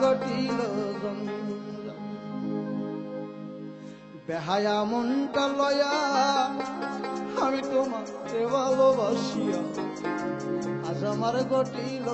ঘটিল বেহায়া মনটা লয়া আমি তোমাকে ভালোবাসিয়া আজ আমার ঘটিল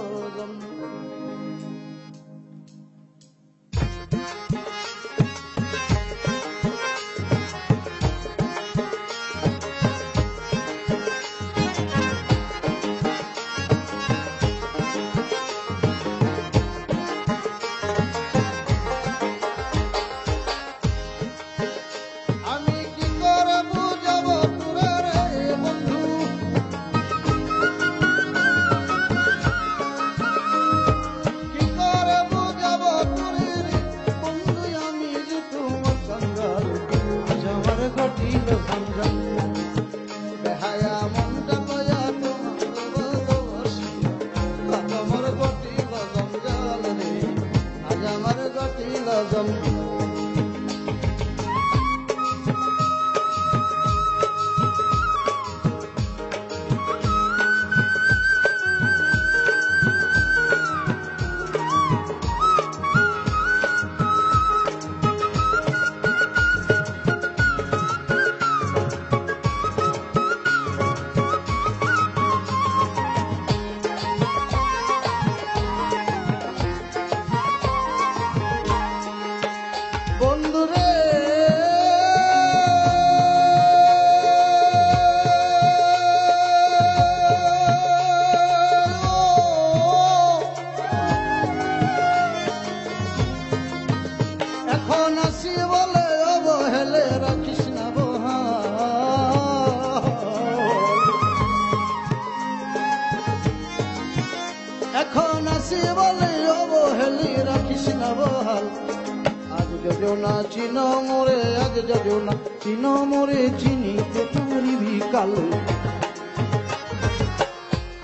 চিনো মোরে আজ যাও না চিনো মোরে চিনিতে পারিবি কাল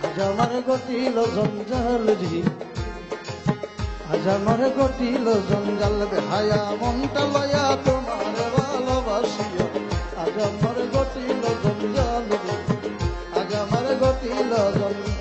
আজ আমার ঘটিল জঞ্জাল জি আজ আমার ঘটিল জঞ্জাল বেহায়া মনটা লয়া তোমার ভালোবাসিয়া আজ আমার ঘটিল জঞ্জাল জি আজ আমার ঘটিল জঞ্জাল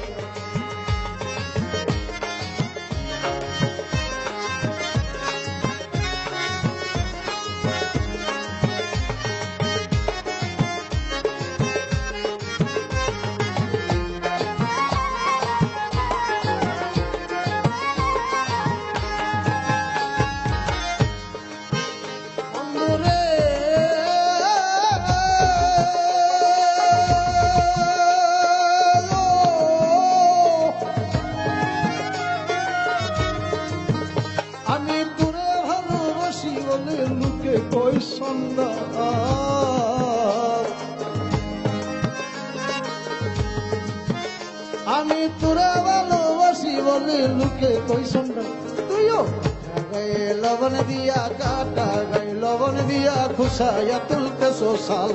আমি তোরা ভালোবাসি বলে লুকে কই সন্ধ্যা তুইও গায়ে লবণ দিয়া কাটা গায়ে লবণ দিয়া খুশাইয়া তুলতে সোশাল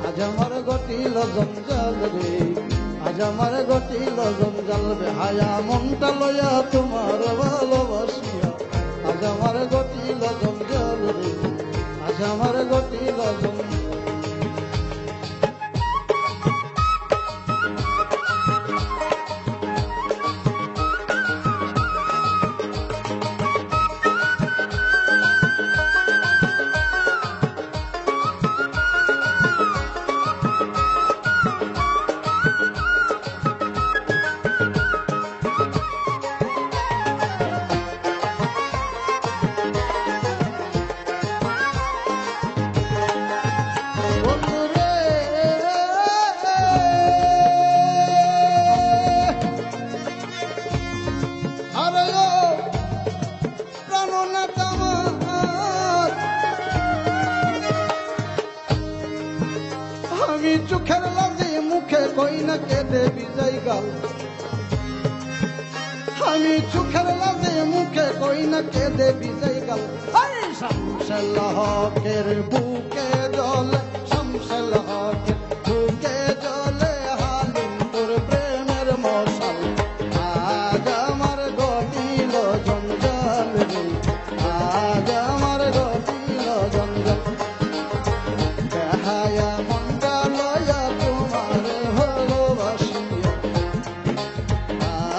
আজ আমার ঘটিল জঞ্জাল রে আজ আমার ঘটিল জঞ্জাল বেহায়া মনটা লয়া তোমার ভালোবাসিয়া আজ আমার ঘটিল জঞ্জাল রে আজ আমার ঘটিল জঞ্জাল চোখের লাজে মুখে কই না কেঁদে বিজয় গাল আমি চোখের লাজে মুখে কই না কেঁদে বিজয় গাল শামসুল হকের বুকে জলে শামসুল হকের বুকে জলে হালিম তোর প্রেমের মশাল আজ আমার ঘটিল জঞ্জাল রে আজ আমার ঘটিল জঞ্জাল বেহায়া মনটা লয়া তোমার ভালোবাসিয়া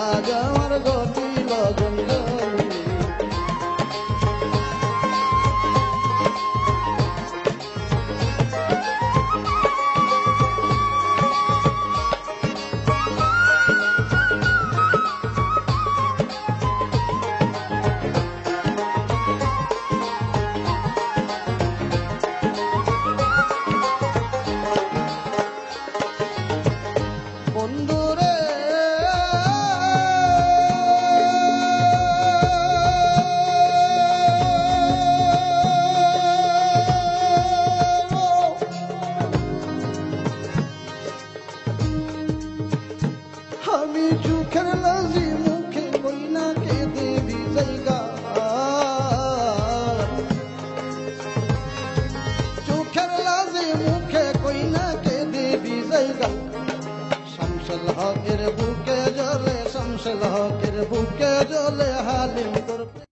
আজ আমার ঘটিল বলে হালিম তোর